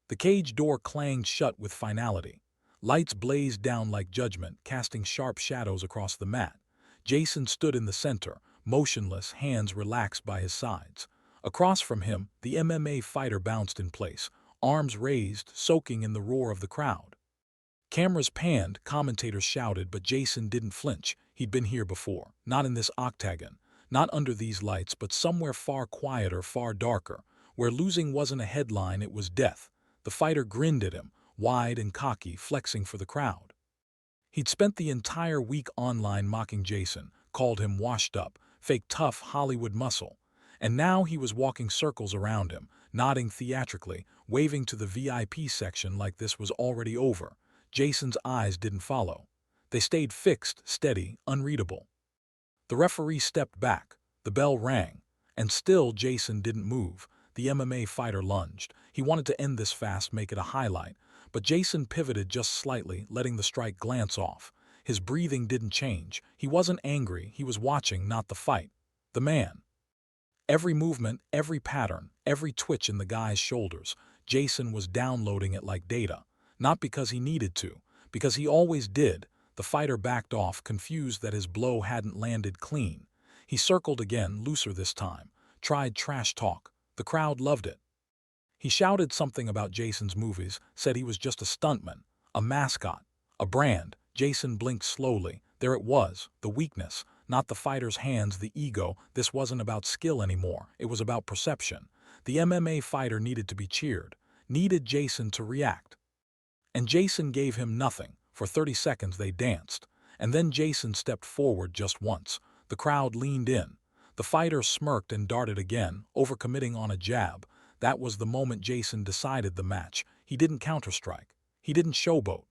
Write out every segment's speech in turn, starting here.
The cage door clanged shut with finality. Lights blazed down like judgment, casting sharp shadows across the mat. Jason stood in the center, motionless, hands relaxed by his sides. Across from him, the MMA fighter bounced in place, arms raised, soaking in the roar of the crowd. Cameras panned, commentators shouted, but Jason didn't flinch. He'd been here before, not in this octagon, not under these lights, but somewhere far quieter, far darker, where losing wasn't a headline, it was death. The fighter grinned at him, wide and cocky, flexing for the crowd. He'd spent the entire week online mocking Jason, called him washed up, fake tough Hollywood muscle. And now he was walking circles around him, nodding theatrically, waving to the VIP section like this was already over. Jason's eyes didn't follow. They stayed fixed, steady, unreadable. The referee stepped back. The bell rang. And still Jason didn't move. The MMA fighter lunged. He wanted to end this fast, make it a highlight. But Jason pivoted just slightly, letting the strike glance off. His breathing didn't change. He wasn't angry. He was watching, not the fight. The man. Every movement, every pattern, every twitch in the guy's shoulders, Jason was downloading it like data. Not because he needed to, because he always did. The fighter backed off, confused that his blow hadn't landed clean. He circled again, looser this time. Tried trash talk. The crowd loved it. He shouted something about Jason's movies, said he was just a stuntman, a mascot, a brand. Jason blinked slowly. There it was, the weakness, not the fighter's hands, the ego. This wasn't about skill anymore. It was about perception. The MMA fighter needed to be cheered, needed Jason to react. And Jason gave him nothing. For 30 seconds they danced. And then Jason stepped forward just once. The crowd leaned in. The fighter smirked and darted again, overcommitting on a jab. That was the moment Jason decided the match. He didn't counterstrike. He didn't showboat.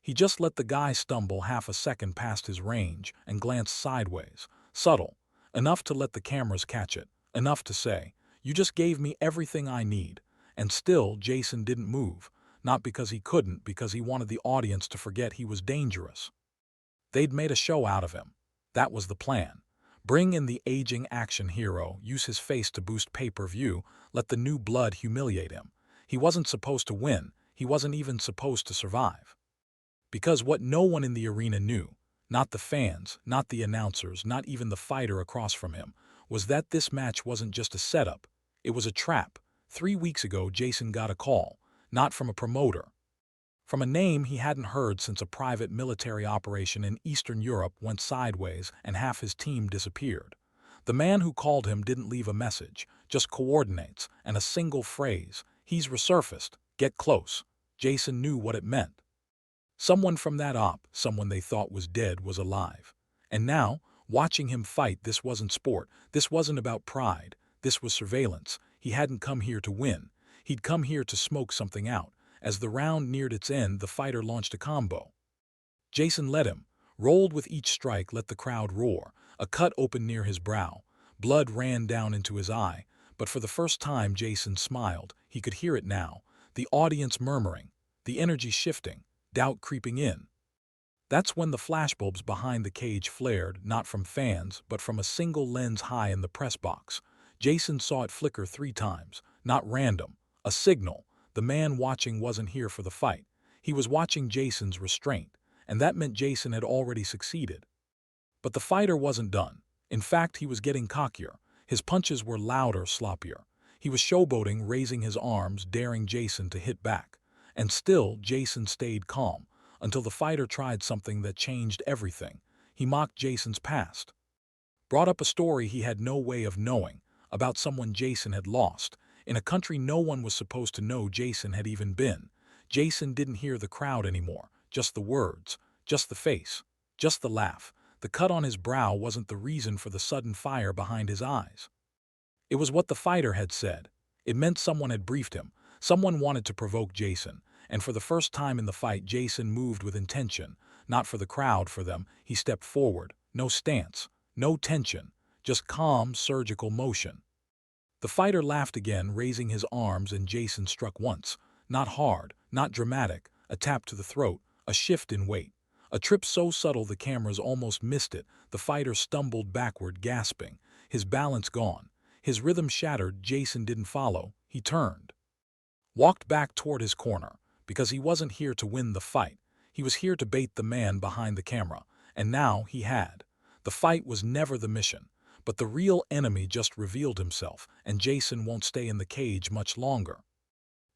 He just let the guy stumble half a second past his range and glanced sideways. Subtle. Enough to let the cameras catch it. Enough to say, "You just gave me everything I need." And still Jason didn't move. Not because he couldn't, because he wanted the audience to forget he was dangerous. They'd made a show out of him. That was the plan. Bring in the aging action hero, use his face to boost pay-per-view, let the new blood humiliate him. He wasn't supposed to win. He wasn't even supposed to survive. Because what no one in the arena knew, not the fans, not the announcers, not even the fighter across from him, was that this match wasn't just a setup. It was a trap. 3 weeks ago, Jason got a call. Not from a promoter. From a name he hadn't heard since a private military operation in Eastern Europe went sideways and half his team disappeared. The man who called him didn't leave a message, just coordinates and a single phrase. "He's resurfaced. Get close." Jason knew what it meant. Someone from that op, someone they thought was dead, was alive. And now, watching him fight, this wasn't sport. This wasn't about pride. This was surveillance. He hadn't come here to win. He'd come here to smoke something out. As the round neared its end, the fighter launched a combo. Jason led him, rolled with each strike, let the crowd roar. A cut opened near his brow. Blood ran down into his eye. But for the first time, Jason smiled. He could hear it now. The audience murmuring. The energy shifting. Doubt creeping in. That's when the flashbulbs behind the cage flared, not from fans, but from a single lens high in the press box. Jason saw it flicker 3 times. Not random. A signal. The man watching wasn't here for the fight. He was watching Jason's restraint, and that meant Jason had already succeeded. But the fighter wasn't done. In fact, he was getting cockier. His punches were louder, sloppier. He was showboating, raising his arms, daring Jason to hit back. And still, Jason stayed calm, until the fighter tried something that changed everything. He mocked Jason's past. Brought up a story he had no way of knowing, about someone Jason had lost, in a country no one was supposed to know Jason had even been. Jason didn't hear the crowd anymore, just the words, just the face, just the laugh. The cut on his brow wasn't the reason for the sudden fire behind his eyes. It was what the fighter had said. It meant someone had briefed him. Someone wanted to provoke Jason, and for the first time in the fight, Jason moved with intention. Not for the crowd, for them. He stepped forward. No stance, no tension, just calm, surgical motion. The fighter laughed again, raising his arms, and Jason struck once. Not hard, not dramatic, a tap to the throat, a shift in weight. A trip so subtle the cameras almost missed it. The fighter stumbled backward, gasping, his balance gone. His rhythm shattered. Jason didn't follow. He turned. walked back toward his corner, because he wasn't here to win the fight. He was here to bait the man behind the camera, and now he had. The fight was never the mission, but the real enemy just revealed himself, and Jason won't stay in the cage much longer.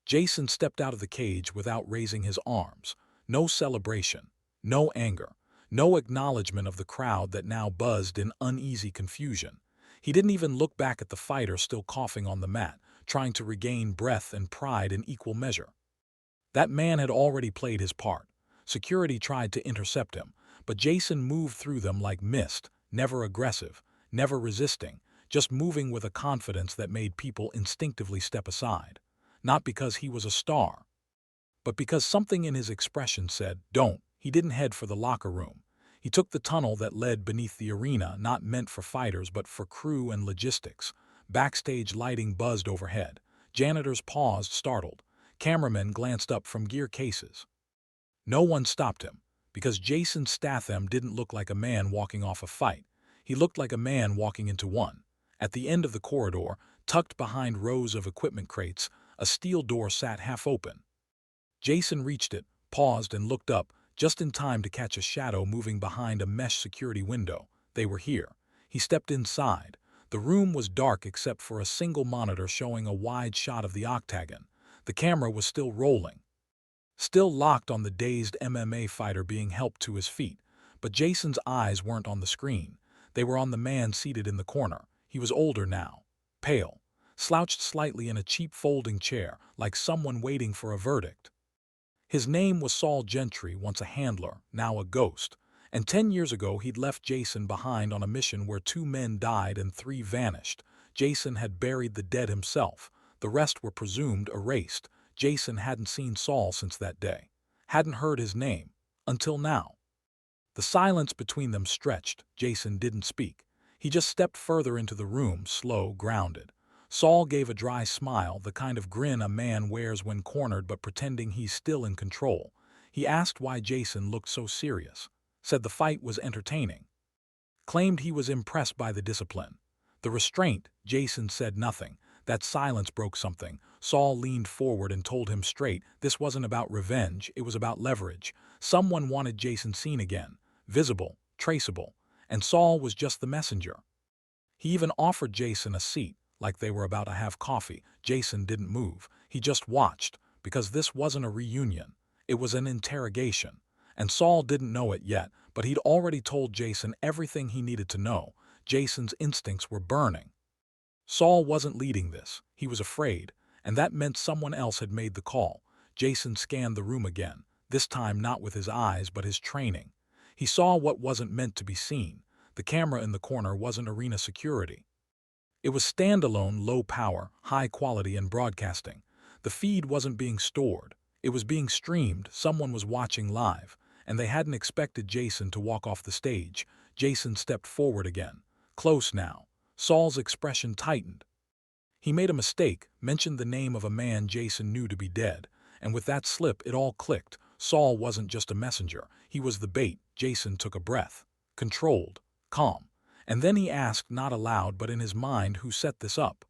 Jason stepped out of the cage without raising his arms. No celebration, no anger, no acknowledgement of the crowd that now buzzed in uneasy confusion. He didn't even look back at the fighter still coughing on the mat, trying to regain breath and pride in equal measure. That man had already played his part. Security tried to intercept him, but Jason moved through them like mist, never aggressive, never resisting, just moving with a confidence that made people instinctively step aside. Not because he was a star, but because something in his expression said, "Don't." He didn't head for the locker room. He took the tunnel that led beneath the arena, not meant for fighters but for crew and logistics. Backstage lighting buzzed overhead. Janitors paused, startled. Cameramen glanced up from gear cases. No one stopped him, because Jason Statham didn't look like a man walking off a fight. He looked like a man walking into one. At the end of the corridor, tucked behind rows of equipment crates, a steel door sat half open. Jason reached it, paused and looked up, just in time to catch a shadow moving behind a mesh security window. They were here. He stepped inside. The room was dark except for a single monitor showing a wide shot of the octagon. The camera was still rolling, still locked on the dazed MMA fighter being helped to his feet. But Jason's eyes weren't on the screen. They were on the man seated in the corner. He was older now, pale, slouched slightly in a cheap folding chair, like someone waiting for a verdict. His name was Saul Gentry, once a handler, now a ghost. And 10 years ago he'd left Jason behind on a mission where 2 men died and 3 vanished. Jason had buried the dead himself. The rest were presumed erased. Jason hadn't seen Saul since that day. Hadn't heard his name. Until now. The silence between them stretched. Jason didn't speak. He just stepped further into the room, slow, grounded. Saul gave a dry smile, the kind of grin a man wears when cornered but pretending he's still in control. He asked why Jason looked so serious. Said the fight was entertaining. Claimed he was impressed by the discipline. The restraint. Jason said nothing. That silence broke something. Saul leaned forward and told him straight, this wasn't about revenge, it was about leverage. Someone wanted Jason seen again, visible, traceable, and Saul was just the messenger. He even offered Jason a seat, like they were about to have coffee. Jason didn't move. He just watched, because this wasn't a reunion. It was an interrogation. And Saul didn't know it yet, but he'd already told Jason everything he needed to know. Jason's instincts were burning. Saul wasn't leading this. He was afraid, and that meant someone else had made the call. Jason scanned the room again, this time not with his eyes but his training. He saw what wasn't meant to be seen. The camera in the corner wasn't arena security. It was standalone, low power, high quality and broadcasting. The feed wasn't being stored. It was being streamed. Someone was watching live, and they hadn't expected Jason to walk off the stage. Jason stepped forward again. Close now. Saul's expression tightened. He made a mistake, mentioned the name of a man Jason knew to be dead, and with that slip it all clicked. Saul wasn't just a messenger. He was the bait. Jason took a breath. Controlled. Calm. And then he asked, not aloud but in his mind, who set this up?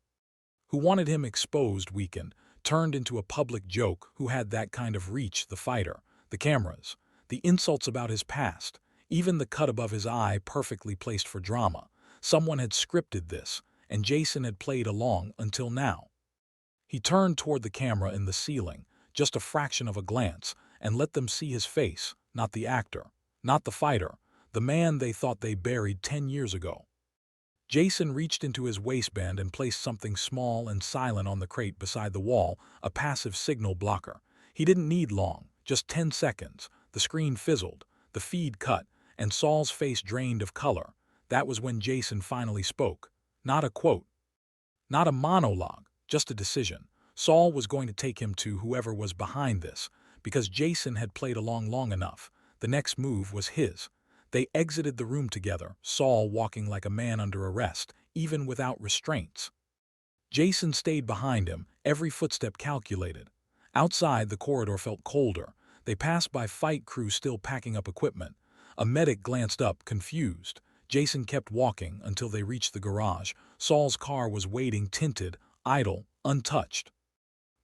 Who wanted him exposed, weakened, turned into a public joke? Who had that kind of reach? The fighter, the cameras, the insults about his past, even the cut above his eye perfectly placed for drama. Someone had scripted this, and Jason had played along until now. He turned toward the camera in the ceiling, just a fraction of a glance, and let them see his face, not the actor, not the fighter, the man they thought they buried 10 years ago. Jason reached into his waistband and placed something small and silent on the crate beside the wall, a passive signal blocker. He didn't need long, just 10 seconds. The screen fizzled, the feed cut, and Saul's face drained of color. That was when Jason finally spoke. Not a quote, not a monologue, just a decision. Saul was going to take him to whoever was behind this, because Jason had played along long enough. The next move was his. They exited the room together, Saul walking like a man under arrest, even without restraints. Jason stayed behind him, every footstep calculated. Outside, the corridor felt colder. They passed by fight crew still packing up equipment. A medic glanced up, confused. Jason kept walking until they reached the garage. Saul's car was waiting, tinted, idle, untouched.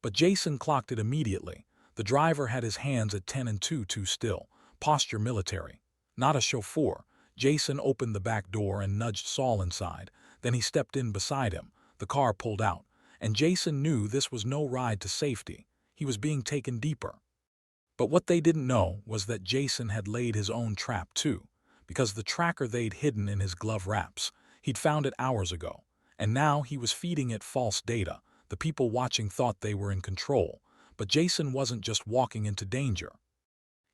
But Jason clocked it immediately. The driver had his hands at 10 and 2 too still, posture military. Not a chauffeur. Jason opened the back door and nudged Saul inside. Then he stepped in beside him. The car pulled out, and Jason knew this was no ride to safety. He was being taken deeper. But what they didn't know was that Jason had laid his own trap too, because the tracker they'd hidden in his glove wraps, he'd found it hours ago, and now he was feeding it false data. The people watching thought they were in control, but Jason wasn't just walking into danger.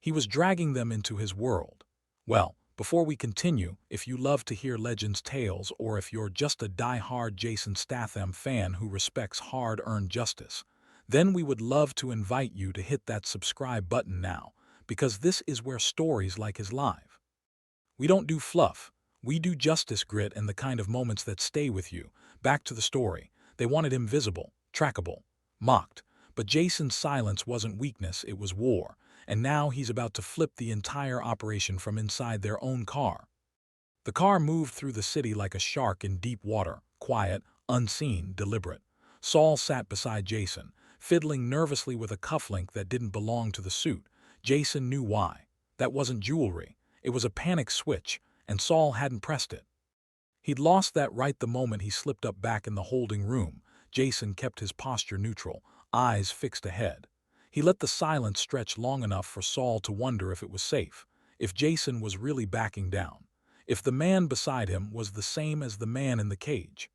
He was dragging them into his world. Well, before we continue, if you love to hear Legends tales or if you're just a die-hard Jason Statham fan who respects hard-earned justice, then we would love to invite you to hit that subscribe button now, because this is where stories like his live. We don't do fluff. We do justice, grit, and the kind of moments that stay with you. Back to the story. They wanted him visible, trackable, mocked. But Jason's silence wasn't weakness, it was war. And now he's about to flip the entire operation from inside their own car. The car moved through the city like a shark in deep water, quiet, unseen, deliberate. Saul sat beside Jason, fiddling nervously with a cufflink that didn't belong to the suit. Jason knew why. That wasn't jewelry. It was a panic switch, and Saul hadn't pressed it. He'd lost that right the moment he slipped up back in the holding room. Jason kept his posture neutral, eyes fixed ahead. He let the silence stretch long enough for Saul to wonder if it was safe, if Jason was really backing down, if the man beside him was the same as the man in the cage.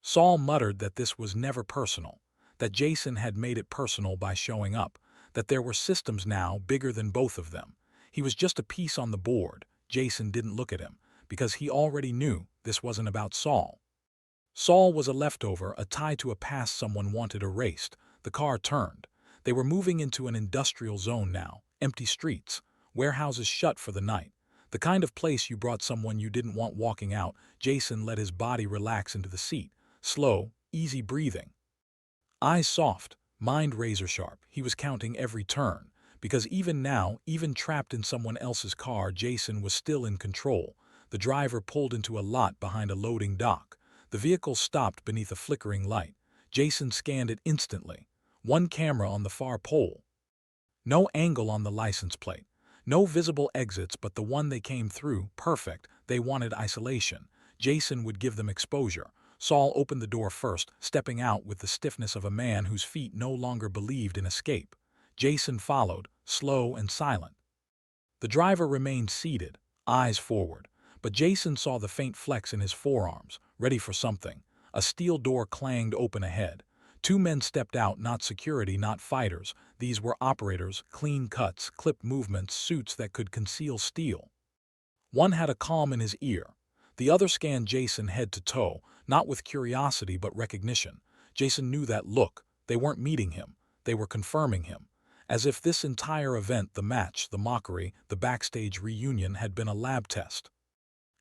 Saul muttered that this was never personal, that Jason had made it personal by showing up, that there were systems now bigger than both of them. He was just a piece on the board. Jason didn't look at him, because he already knew this wasn't about Saul. Saul was a leftover, a tie to a past someone wanted erased. The car turned. They were moving into an industrial zone now, empty streets, warehouses shut for the night, the kind of place you brought someone you didn't want walking out. Jason let his body relax into the seat, slow, easy breathing. Eyes soft, mind razor-sharp. He was counting every turn, because even now, even trapped in someone else's car, Jason was still in control. The driver pulled into a lot behind a loading dock. The vehicle stopped beneath a flickering light. Jason scanned it instantly. One camera on the far pole. No angle on the license plate. No visible exits but the one they came through. Perfect. They wanted isolation. Jason would give them exposure. Saul opened the door first, stepping out with the stiffness of a man whose feet no longer believed in escape. Jason followed, slow and silent. The driver remained seated, eyes forward, but Jason saw the faint flex in his forearms, ready for something. A steel door clanged open ahead. Two men stepped out, not security, not fighters. These were operators, clean cuts, clipped movements, suits that could conceal steel. One had a calm in his ear. The other scanned Jason head to toe, not with curiosity but recognition. Jason knew that look. They weren't meeting him. They were confirming him. As if this entire event, the match, the mockery, the backstage reunion, had been a lab test.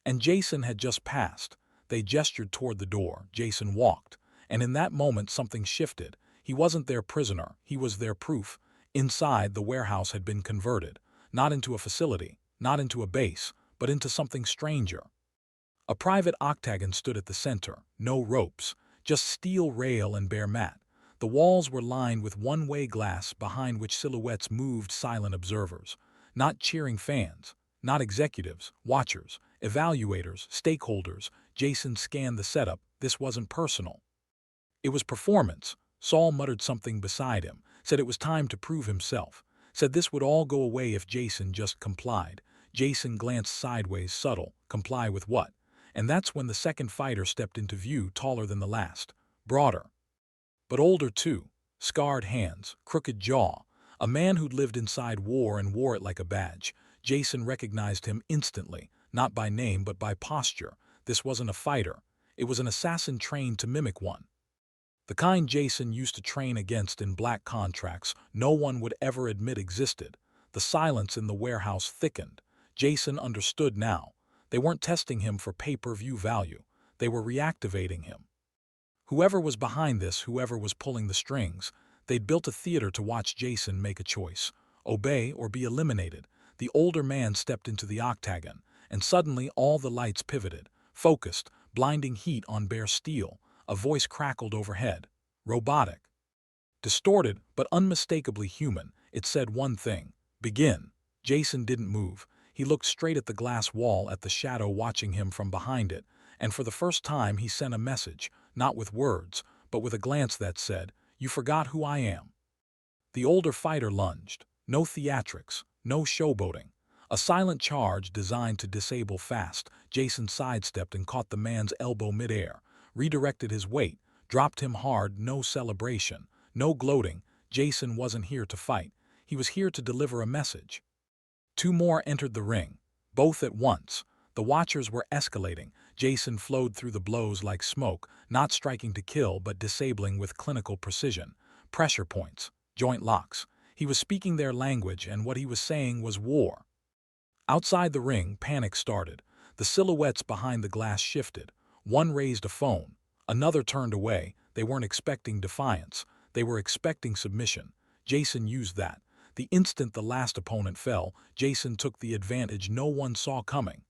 And Jason had just passed. They gestured toward the door. Jason walked. And in that moment something shifted. He wasn't their prisoner, he was their proof. Inside, the warehouse had been converted, not into a facility, not into a base, but into something stranger. A private octagon stood at the center, no ropes, just steel rail and bare mat. The walls were lined with one-way glass behind which silhouettes moved, silent observers. Not cheering fans, not executives, watchers, evaluators, stakeholders. Jason scanned the setup. This wasn't personal. It was performance. Saul muttered something beside him, said it was time to prove himself, said this would all go away if Jason just complied. Jason glanced sideways, subtle. Comply with what? And that's when the second fighter stepped into view, taller than the last, broader, but older too. Scarred hands, crooked jaw, a man who'd lived inside war and wore it like a badge. Jason recognized him instantly, not by name but by posture. This wasn't a fighter. It was an assassin trained to mimic one. The kind Jason used to train against in black contracts no one would ever admit existed. The silence in the warehouse thickened. Jason understood now. They weren't testing him for pay-per-view value. They were reactivating him. Whoever was behind this, whoever was pulling the strings, they'd built a theater to watch Jason make a choice. Obey or be eliminated. The older man stepped into the octagon, and suddenly all the lights pivoted, focused, blinding heat on bare steel. A voice crackled overhead. Robotic. Distorted, but unmistakably human, it said one thing: begin. Jason didn't move. He looked straight at the glass wall, at the shadow watching him from behind it, and for the first time he sent a message, not with words, but with a glance that said, "You forgot who I am." The older fighter lunged. No theatrics, no showboating. A silent charge designed to disable fast. Jason sidestepped and caught the man's elbow midair, redirected his weight, dropped him hard. No celebration, no gloating. Jason wasn't here to fight. He was here to deliver a message. Two more entered the ring, both at once. The watchers were escalating. Jason flowed through the blows like smoke, not striking to kill but disabling with clinical precision. Pressure points, joint locks. He was speaking their language, and what he was saying was war. Outside the ring, panic started. The silhouettes behind the glass shifted. One raised a phone. Another turned away. They weren't expecting defiance. They were expecting submission. Jason used that. The instant the last opponent fell, Jason took the advantage no one saw coming.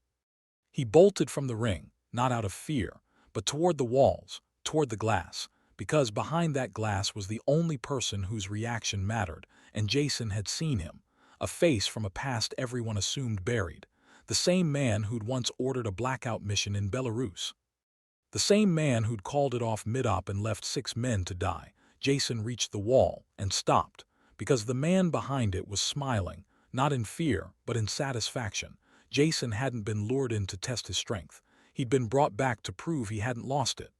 He bolted from the ring, not out of fear, but toward the walls, toward the glass, because behind that glass was the only person whose reaction mattered, and Jason had seen him. A face from a past everyone assumed buried. The same man who'd once ordered a blackout mission in Belarus. The same man who'd called it off mid-op and left 6 men to die. Jason reached the wall and stopped, because the man behind it was smiling, not in fear, but in satisfaction. Jason hadn't been lured in to test his strength. He'd been brought back to prove he hadn't lost it.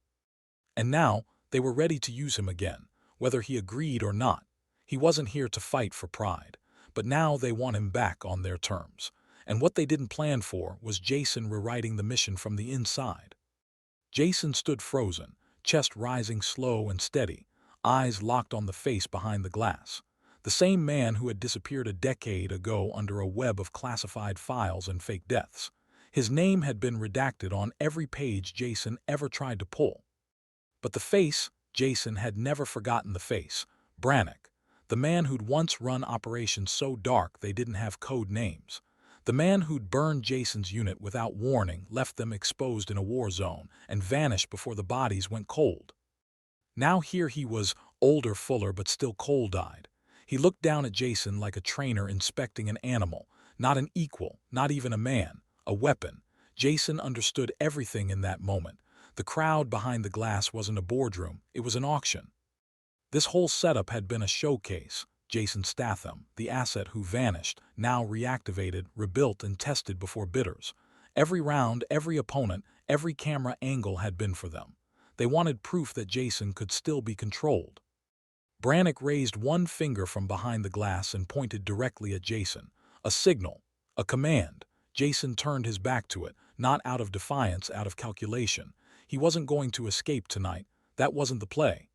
And now, they were ready to use him again, whether he agreed or not. He wasn't here to fight for pride, but now they want him back on their terms. And what they didn't plan for was Jason rewriting the mission from the inside. Jason stood frozen, chest rising slow and steady, eyes locked on the face behind the glass. The same man who had disappeared a decade ago under a web of classified files and fake deaths. His name had been redacted on every page Jason ever tried to pull. But the face, Jason had never forgotten the face. Brannick, the man who'd once run operations so dark they didn't have code names. The man who'd burned Jason's unit without warning, left them exposed in a war zone, and vanished before the bodies went cold. Now here he was, older, fuller, but still cold-eyed. He looked down at Jason like a trainer inspecting an animal, not an equal, not even a man, a weapon. Jason understood everything in that moment. The crowd behind the glass wasn't a boardroom, it was an auction. This whole setup had been a showcase. Jason Statham, the asset who vanished, now reactivated, rebuilt, and tested before bidders. Every round, every opponent, every camera angle had been for them. They wanted proof that Jason could still be controlled. Brannick raised one finger from behind the glass and pointed directly at Jason. A signal, a command. Jason turned his back to it, not out of defiance, out of calculation. He wasn't going to escape tonight. That wasn't the play.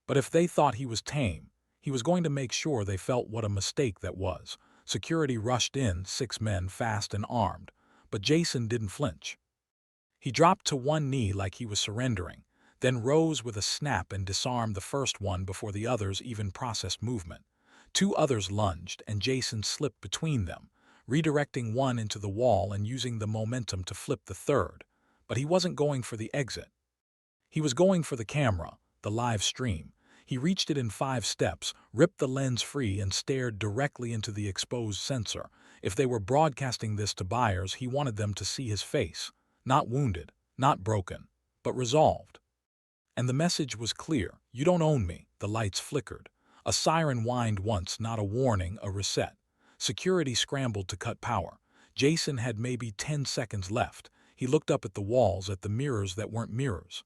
But if they thought he was tame, he was going to make sure they felt what a mistake that was. Security rushed in, 6 men fast and armed. But Jason didn't flinch. He dropped to one knee like he was surrendering, then rose with a snap and disarmed the first one before the others even processed movement. 2 others lunged, and Jason slipped between them, redirecting one into the wall and using the momentum to flip the third. But he wasn't going for the exit. He was going for the camera, the live stream. He reached it in 5 steps, ripped the lens free, and stared directly into the exposed sensor. If they were broadcasting this to buyers, he wanted them to see his face. Not wounded, not broken, but resolved. And the message was clear: you don't own me. The lights flickered. A siren whined once, not a warning, a reset. Security scrambled to cut power. Jason had maybe 10 seconds left. He looked up at the walls, at the mirrors that weren't mirrors.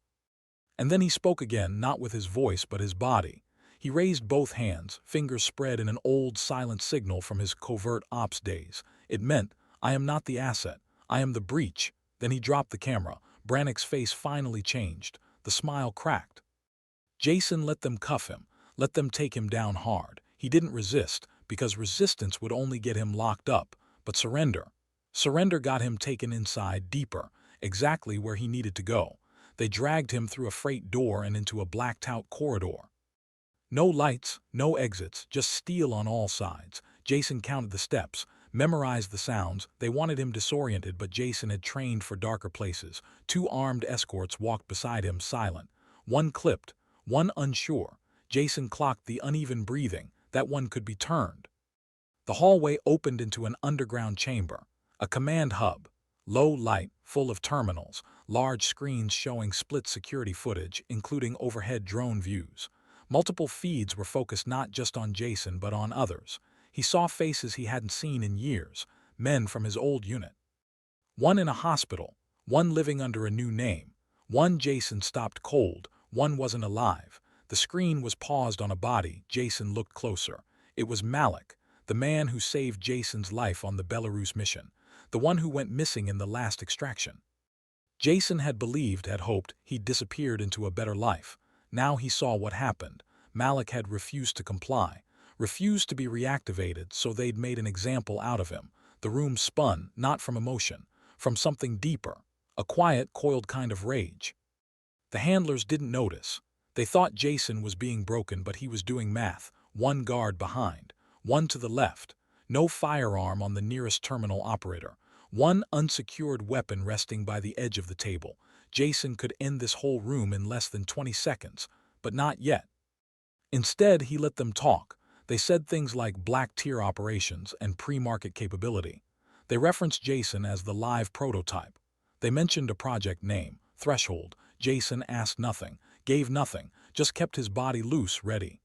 And then he spoke again, not with his voice but his body. He raised both hands, fingers spread in an old silent signal from his covert ops days. It meant, I am not the asset, I am the breach. Then he dropped the camera. Brannick's face finally changed. The smile cracked. Jason let them cuff him, let them take him down hard. He didn't resist, because resistance would only get him locked up. But surrender. Surrender got him taken inside, deeper, exactly where he needed to go. They dragged him through a freight door and into a blacked-out corridor. No lights, no exits, just steel on all sides. Jason counted the steps, memorized the sounds. They wanted him disoriented, but Jason had trained for darker places. 2 armed escorts walked beside him, silent. One clipped, one unsure. Jason clocked the uneven breathing, that one could be turned. The hallway opened into an underground chamber, a command hub, low light, full of terminals, large screens showing split security footage, including overhead drone views. Multiple feeds were focused not just on Jason but on others. He saw faces he hadn't seen in years, men from his old unit. One in a hospital, one living under a new name. One Jason stopped cold, one wasn't alive. The screen was paused on a body. Jason looked closer. It was Malik, the man who saved Jason's life on the Belarus mission, the one who went missing in the last extraction. Jason had hoped he'd disappeared into a better life. Now he saw what happened. Malik had refused to comply, refused to be reactivated, so they'd made an example out of him. The room spun, not from emotion, from something deeper, a quiet, coiled kind of rage. The handlers didn't notice. They thought Jason was being broken, but he was doing math. One guard behind, one to the left, no firearm on the nearest terminal operator, one unsecured weapon resting by the edge of the table. Jason could end this whole room in less than 20 seconds, but not yet. Instead, he let them talk. They said things like black tier operations and pre-market capability. They referenced Jason as the live prototype. They mentioned a project name, Threshold. Jason asked nothing, gave nothing, just kept his body loose, ready.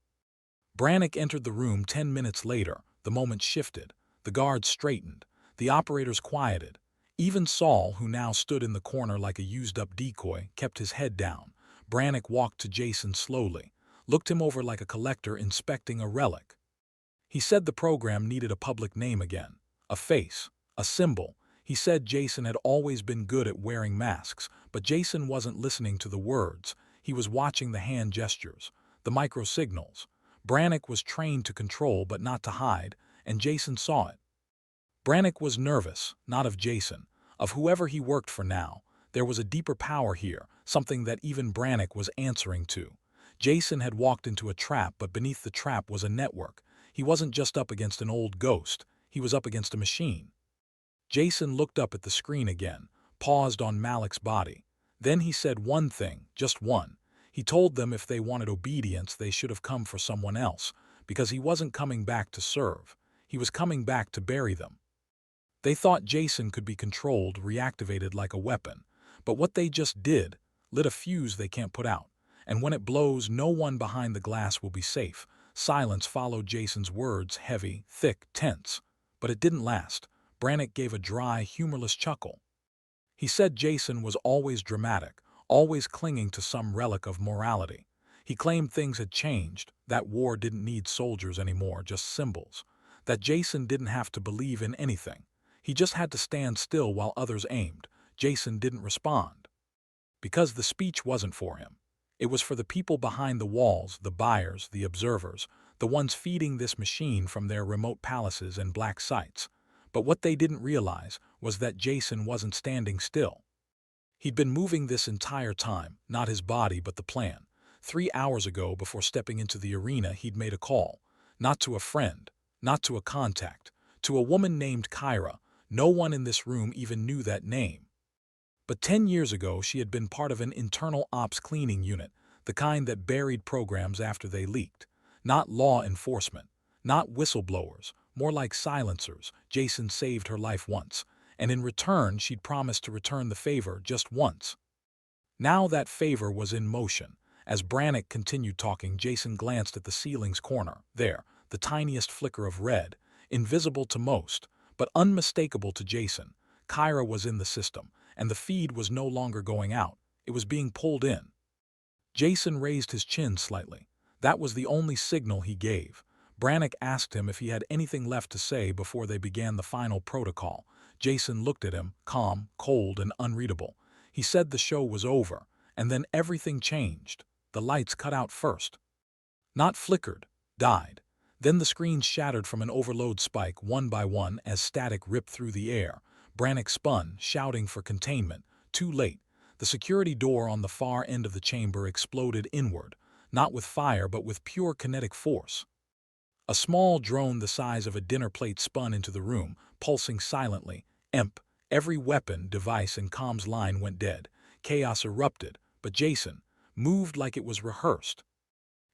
Brannick entered the room 10 minutes later. The moment shifted. The guards straightened. The operators quieted. Even Saul, who now stood in the corner like a used-up decoy, kept his head down. Brannick walked to Jason slowly, looked him over like a collector inspecting a relic. He said the program needed a public name again, a face, a symbol. He said Jason had always been good at wearing masks, but Jason wasn't listening to the words. He was watching the hand gestures, the micro-signals. Brannick was trained to control but not to hide, and Jason saw it. Brannick was nervous, not of Jason, of whoever he worked for now. There was a deeper power here, something that even Brannick was answering to. Jason had walked into a trap, but beneath the trap was a network. He wasn't just up against an old ghost, he was up against a machine. Jason looked up at the screen again, paused on Malik's body. Then he said one thing, just one. He told them if they wanted obedience, they should have come for someone else, because he wasn't coming back to serve. He was coming back to bury them. They thought Jason could be controlled, reactivated like a weapon. But what they just did, lit a fuse they can't put out. And when it blows, no one behind the glass will be safe. Silence followed Jason's words, heavy, thick, tense. But it didn't last. Brannick gave a dry, humorless chuckle. He said Jason was always dramatic, always clinging to some relic of morality. He claimed things had changed, that war didn't need soldiers anymore, just symbols. That Jason didn't have to believe in anything. He just had to stand still while others aimed. Jason didn't respond. Because the speech wasn't for him. It was for the people behind the walls, the buyers, the observers, the ones feeding this machine from their remote palaces and black sites. But what they didn't realize was that Jason wasn't standing still. He'd been moving this entire time, not his body but the plan. 3 hours ago, before stepping into the arena, he'd made a call. Not to a friend, not to a contact, to a woman named Kyra. No one in this room even knew that name. But 10 years ago, she had been part of an internal ops cleaning unit, the kind that buried programs after they leaked. Not law enforcement, not whistleblowers, more like silencers. Jason saved her life once, and in return she'd promised to return the favor just once. Now that favor was in motion. As Brannick continued talking, Jason glanced at the ceiling's corner. There, the tiniest flicker of red, invisible to most, but unmistakable to Jason. Kyra was in the system, and the feed was no longer going out. It was being pulled in. Jason raised his chin slightly. That was the only signal he gave. Brannick asked him if he had anything left to say before they began the final protocol. Jason looked at him, calm, cold, and unreadable. He said the show was over, and then everything changed. The lights cut out first. Not flickered, died. Then the screens shattered from an overload spike one by one as static ripped through the air. Brannick spun, shouting for containment. Too late. The security door on the far end of the chamber exploded inward, not with fire but with pure kinetic force. A small drone the size of a dinner plate spun into the room, pulsing silently. Every weapon, device, and comms line went dead. Chaos erupted, but Jason moved like it was rehearsed.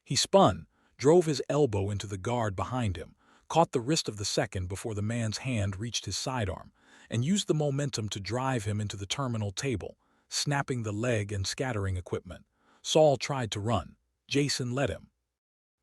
He spun, drove his elbow into the guard behind him, caught the wrist of the second before the man's hand reached his sidearm, and used the momentum to drive him into the terminal table, snapping the leg and scattering equipment. Saul tried to run. Jason let him.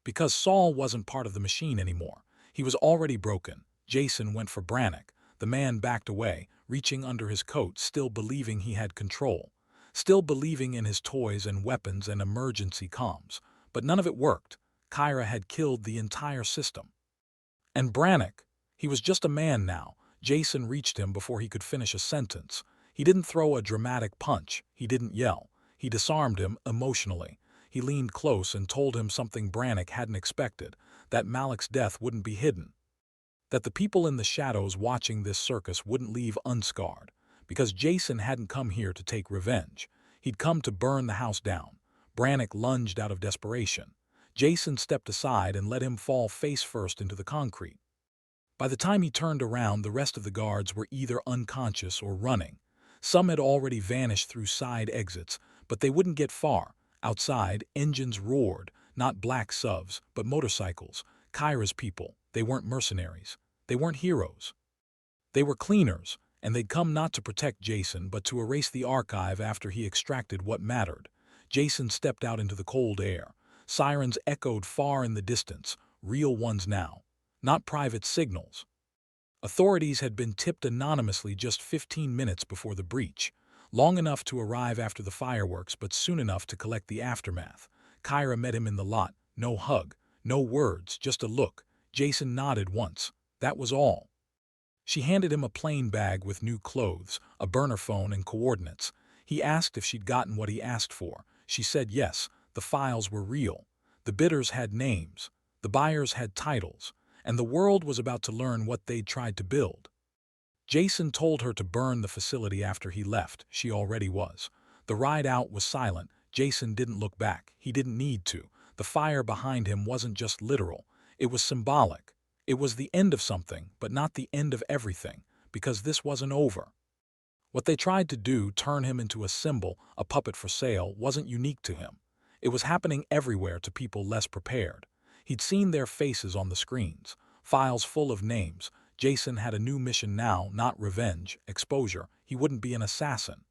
Because Saul wasn't part of the machine anymore. He was already broken. Jason went for Brannick. The man backed away, reaching under his coat, still believing he had control. Still believing in his toys and weapons and emergency comms. But none of it worked. Kyra had killed the entire system. And Brannick, he was just a man now. Jason reached him before he could finish a sentence. He didn't throw a dramatic punch. He didn't yell. He disarmed him emotionally. He leaned close and told him something Brannick hadn't expected, that Malik's death wouldn't be hidden. That the people in the shadows watching this circus wouldn't leave unscarred. Because Jason hadn't come here to take revenge. He'd come to burn the house down. Brannick lunged out of desperation. Jason stepped aside and let him fall face first into the concrete. By the time he turned around, the rest of the guards were either unconscious or running. Some had already vanished through side exits, but they wouldn't get far. Outside, engines roared, not black subs, but motorcycles. Kyra's people. They weren't mercenaries. They weren't heroes. They were cleaners, and they'd come not to protect Jason, but to erase the archive after he extracted what mattered. Jason stepped out into the cold air. Sirens echoed far in the distance, real ones now, not private signals. Authorities had been tipped anonymously just 15 minutes before the breach, long enough to arrive after the fireworks but soon enough to collect the aftermath. Kyra met him in the lot, no hug, no words, just a look. Jason nodded once. That was all. She handed him a plain bag with new clothes, a burner phone and coordinates. He asked if she'd gotten what he asked for. She said yes. The files were real. The bidders had names. The buyers had titles. And the world was about to learn what they'd tried to build. Jason told her to burn the facility after he left. She already was. The ride out was silent. Jason didn't look back. He didn't need to. The fire behind him wasn't just literal. It was symbolic. It was the end of something, but not the end of everything, because this wasn't over. What they tried to do, turn him into a symbol, a puppet for sale, wasn't unique to him. It was happening everywhere to people less prepared. He'd seen their faces on the screens, files full of names. Jason had a new mission now, not revenge, exposure. He wouldn't be an assassin.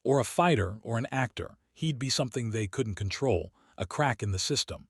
Or a fighter or an actor. He'd be something they couldn't control, a crack in the system.